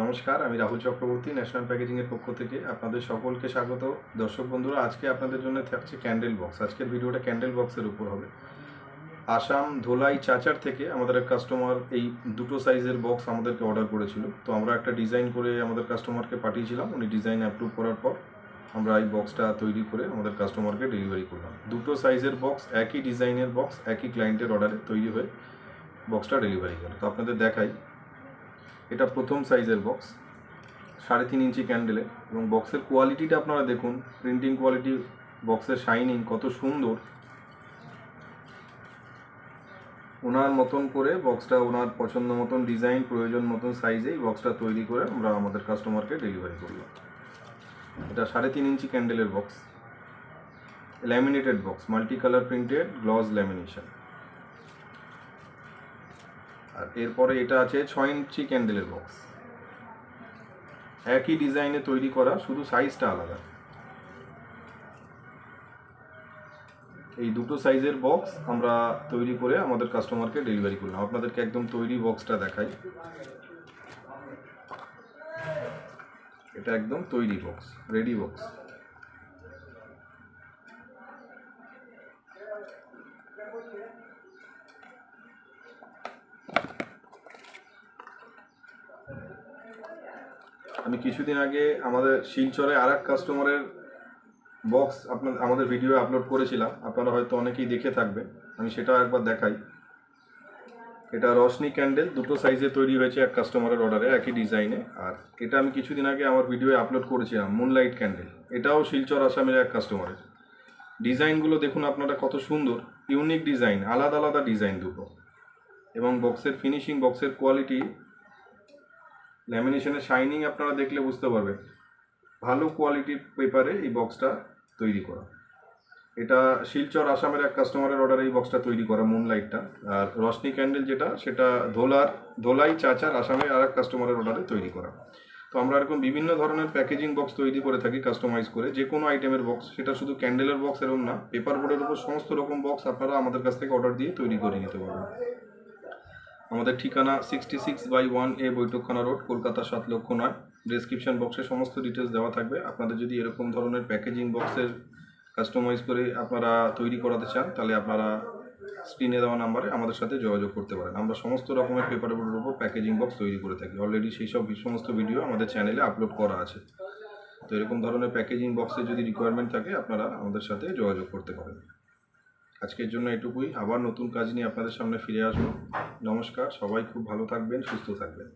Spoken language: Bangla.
নমস্কার, আমি রাহুল চক্রবর্তী ন্যাশনাল প্যাকেজিংয়ের পক্ষ থেকে আপনাদের সকলকে স্বাগত। দর্শক বন্ধুরা, আজকে আপনাদের জন্য থাকছে ক্যান্ডেল বক্স। আজকের ভিডিওটা ক্যান্ডেল বক্সের উপর হবে। আসাম ধোলাই চাচার থেকে আমাদের এক কাস্টমার এই দুটো সাইজের বক্স আমাদেরকে অর্ডার করেছিল। তো আমরা একটা ডিজাইন করে আমাদের কাস্টমারকে পাঠিয়েছিলাম। উনি ডিজাইন অ্যাপ্রুভ করার পর আমরা এই বক্সটা তৈরি করে আমাদের কাস্টমারকে ডেলিভারি করলাম। দুটো সাইজের বক্স, একই ডিজাইনের বক্স, একই ক্লায়েন্টের অর্ডারে তৈরি হয়ে বক্সটা ডেলিভারি গেল। তো আপনাদের দেখাই, এটা প্রথম সাইজের বক্স, 3.5 ইঞ্চি ক্যান্ডেলে, এবং বক্সের কোয়ালিটিটা আপনারা দেখুন, প্রিন্টিং কোয়ালিটি, বক্সের শাইনিং কত সুন্দর। ওনার মতন করে বক্সটা, ওনার পছন্দ মতন ডিজাইন, প্রয়োজন মতন সাইজেই বক্সটা তৈরি করে আমরা আমাদের কাস্টমারকে ডেলিভারি করলাম। এটা 3.5 ইঞ্চি ক্যান্ডেলের box, laminated box, multi colour printed gloss lamination. আর এরপরে এটা আছে 6 ইঞ্চি ক্যান্ডেলের বক্স, একই ডিজাইনে তৈরি করা, শুধু সাইজটা আলাদা। এই দুটো সাইজের বক্স আমরা তৈরি করে আমাদের কাস্টমারকে ডেলিভারি করলাম। আপনাদেরকে একদম তৈরি বক্সটা দেখাই। এটা একদম তৈরি বক্স, রেডি বক্স। আমি কিছুদিন আগে আমাদের শিলচরে আর এক কাস্টমারের বক্স আমাদের ভিডিও আপলোড করেছিলাম, আপনারা হয়তো অনেকেই দেখে থাকবেন, আমি সেটাও একবার দেখাই। এটা রশনি ক্যান্ডেল, দুটো সাইজে তৈরি হয়েছে এক কাস্টমারের অর্ডারে, একই ডিজাইনে। আর এটা আমি কিছুদিন আগে আমার ভিডিওয়ে আপলোড করেছিলাম, মুনলাইট ক্যান্ডেল, এটাও শিলচর আসামের এক কাস্টমারের। ডিজাইনগুলো দেখুন আপনারা কত সুন্দর, ইউনিক ডিজাইন, আলাদা আলাদা ডিজাইন দুটো। এবং বক্সের ফিনিশিং, বক্সের কোয়ালিটি, ল্যামিনেশনের শাইনিং আপনারা দেখলে বুঝতে পারবেন। ভালো কোয়ালিটির পেপারে এই বক্সটা তৈরি করা। এটা শিলচর আসামের এক কাস্টমারের অর্ডারে এই বক্সটা তৈরি করা, মুনলাইটটা। আর রশনি ক্যান্ডেল যেটা, সেটা ধোলাই চাচার আসামের আর এক কাস্টমারের অর্ডারে তৈরি করা। তো আমরা এরকম বিভিন্ন ধরনের প্যাকেজিং বক্স তৈরি করে থাকি, কাস্টমাইজ করে, যে কোনো আইটেমের বক্স। সেটা শুধু ক্যান্ডেলের বক্স এরকম না, পেপার বোর্ডের উপর সমস্ত রকম বক্স আপনারা আমাদের কাছ থেকে অর্ডার দিয়ে তৈরি করে নিতে পারবেন। আমাদের ঠিকানা 66/1A বৈঠকখানা রোড, কলকাতা 7,09,। ডেসক্রিপশন বক্সে সমস্ত ডিটেলস দেওয়া থাকবে। আপনাদের যদি এরকম ধরনের প্যাকেজিং বক্সের কাস্টমাইজ করে আপনারা তৈরি করাতে চান, তাহলে আপনারা স্ক্রিনে দেওয়া নাম্বারে আমাদের সাথে যোগাযোগ করতে পারেন। আমরা সমস্ত রকমের পেপার বোর্ডের উপর প্যাকেজিং বক্স তৈরি করে থাকি। অলরেডি সেই সমস্ত ভিডিও আমাদের চ্যানেলে আপলোড করা আছে। তো এরকম ধরনের প্যাকেজিং বক্সের যদি রিকোয়ারমেন্ট থাকে, আপনারা আমাদের সাথে যোগাযোগ করতে পারেন। আজকের জন্য এটুকুই, আবার নতুন কাজ নিয়ে আপনাদের সামনে ফিরে আসবো। নমস্কার, সবাই খুব ভালো থাকবেন, সুস্থ থাকবেন।